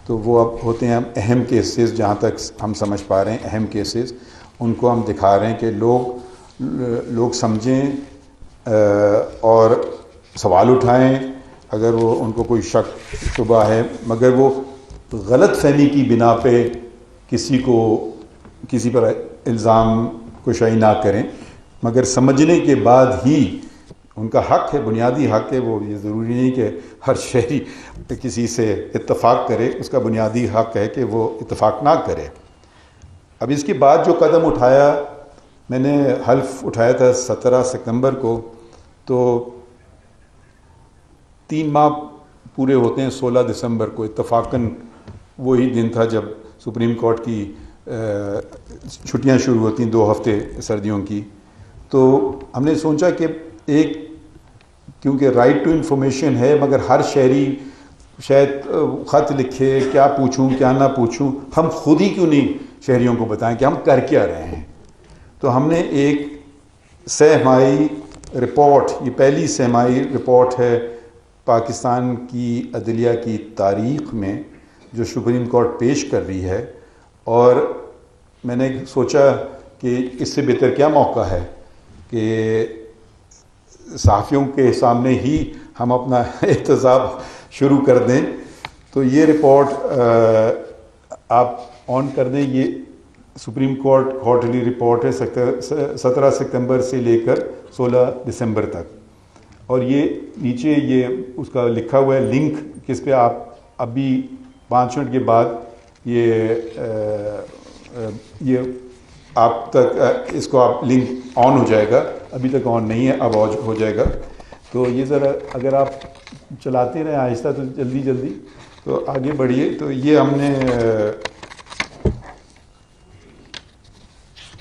تو وہ اب ہوتے ہیں اہم کیسز، جہاں تک ہم سمجھ پا رہے ہیں اہم کیسز، ان کو ہم دکھا رہے ہیں کہ لوگ سمجھیں اور سوال اٹھائیں اگر وہ ان کو کوئی شک شبہ ہے، مگر وہ غلط فہمی کی بنا پہ کسی پر الزام کشائی نہ کریں، مگر سمجھنے کے بعد ہی ان کا حق ہے، بنیادی حق ہے، وہ یہ ضروری نہیں کہ ہر شہری کسی سے اتفاق کرے، اس کا بنیادی حق ہے کہ وہ اتفاق نہ کرے۔ اب اس کے بعد جو قدم اٹھایا، میں نے حلف اٹھایا تھا 17 ستمبر کو، تو 3 ماہ پورے ہوتے ہیں 16 دسمبر کو، اتفاقاً وہی دن تھا جب سپریم کورٹ کی چھٹیاں شروع ہوتی ہیں 2 ہفتے سردیوں کی۔ تو ہم نے سوچا کہ کیونکہ رائٹ ٹو انفارمیشن ہے، مگر ہر شہری شاید خط لکھے، کیا پوچھوں کیا نہ پوچھوں، ہم خود ہی کیوں نہیں شہریوں کو بتائیں کہ ہم کر کیا رہے ہیں۔ تو ہم نے ایک 6 ماہی رپورٹ، یہ پہلی 6 ماہی رپورٹ ہے پاکستان کی عدلیہ کی تاریخ میں جو سپریم کورٹ پیش کر رہی ہے، اور میں نے سوچا کہ اس سے بہتر کیا موقع ہے کہ صحافیوں کے سامنے ہی ہم اپنا احتساب شروع کر دیں۔ تو یہ رپورٹ آپ آن کر دیں، یہ سپریم کورٹ کوارٹرلی رپورٹ ہے 17 ستمبر سے لے کر 16 دسمبر تک، اور یہ نیچے یہ اس کا لکھا ہوا ہے لنک، کس پہ آپ ابھی 5 منٹ کے بعد یہ آپ تک اس کو آپ لنک آن ہو جائے گا، ابھی تک آن نہیں ہے، اب ہو جائے گا۔ تو یہ ذرا اگر آپ چلاتے رہیں آہستہ تو جلدی تو آگے بڑھیے۔ تو یہ ہم نے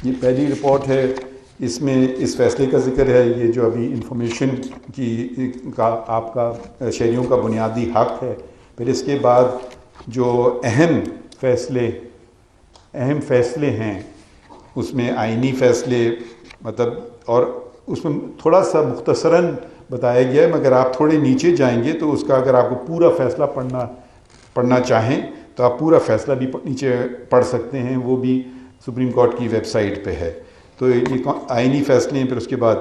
یہ پہلی رپورٹ ہے، اس میں اس فیصلے کا ذکر ہے، یہ جو ابھی انفارمیشن کا آپ کا شہریوں کا بنیادی حق ہے۔ پھر اس کے بعد جو اہم فیصلے ہیں، اس میں آئینی فیصلے مطلب، اور اس میں تھوڑا سا مختصراً بتایا گیا ہے، مگر آپ تھوڑے نیچے جائیں گے تو اس کا اگر آپ کو پورا فیصلہ پڑھنا چاہیں تو آپ پورا فیصلہ بھی نیچے پڑھ سکتے ہیں، وہ بھی سپریم کورٹ کی ویب سائٹ پہ ہے۔ تو یہ آئینی فیصلے ہیں، پھر اس کے بعد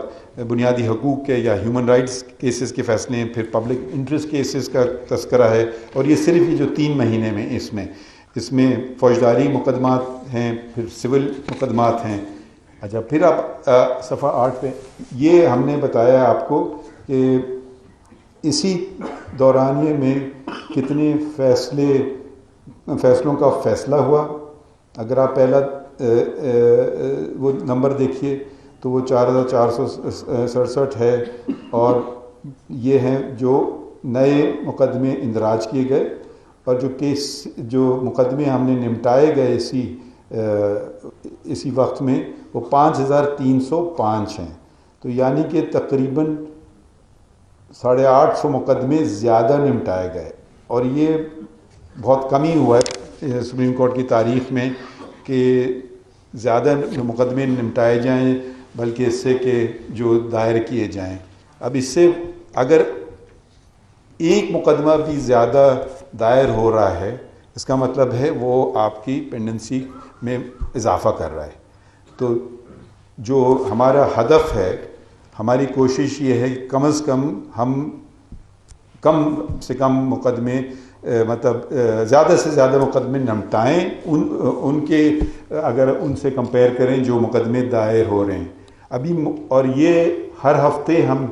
بنیادی حقوق کے یا ہیومن رائٹس کیسز کے فیصلے ہیں، پھر پبلک انٹرسٹ کیسز کا تذکرہ ہے، اور یہ صرف یہ جو 3 مہینے میں اس میں فوجداری مقدمات ہیں، پھر سول مقدمات ہیں۔ اچھا، پھر آپ صفحہ 8 پہ یہ ہم نے بتایا آپ کو کہ اسی دورانیے میں کتنے فیصلوں کا فیصلہ ہوا۔ اگر آپ پہلا وہ نمبر دیکھیے تو وہ 4467 ہے، اور یہ ہیں جو نئے مقدمے اندراج کیے گئے، اور جو مقدمے ہم نے نمٹائے گئے اسی وقت میں وہ 5305 ہیں۔ تو یعنی کہ تقریباً 850 مقدمے زیادہ نمٹائے گئے، اور یہ بہت کمی ہوا ہے سپریم کورٹ کی تاریخ میں کہ زیادہ مقدمے نمٹائے جائیں بلکہ اس سے کہ جو دائر کیے جائیں۔ اب اس سے اگر ایک مقدمہ بھی زیادہ دائر ہو رہا ہے، اس کا مطلب ہے وہ آپ کی پینڈنسی میں اضافہ کر رہا ہے۔ تو جو ہمارا ہدف ہے، ہماری کوشش یہ ہے کہ کم از کم ہم کم سے کم مقدمے مطلب زیادہ سے زیادہ مقدمے نمٹائیں، ان کے اگر ان سے کمپیئر کریں جو مقدمے دائر ہو رہے ہیں ابھی، اور یہ ہر ہفتے ہم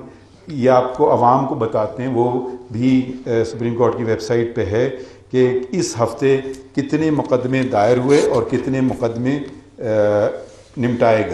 یہ آپ کو عوام کو بتاتے ہیں، وہ بھی سپریم کورٹ کی ویب سائٹ پہ ہے کہ اس ہفتے کتنے مقدمے دائر ہوئے اور کتنے مقدمے نمٹائے گئے۔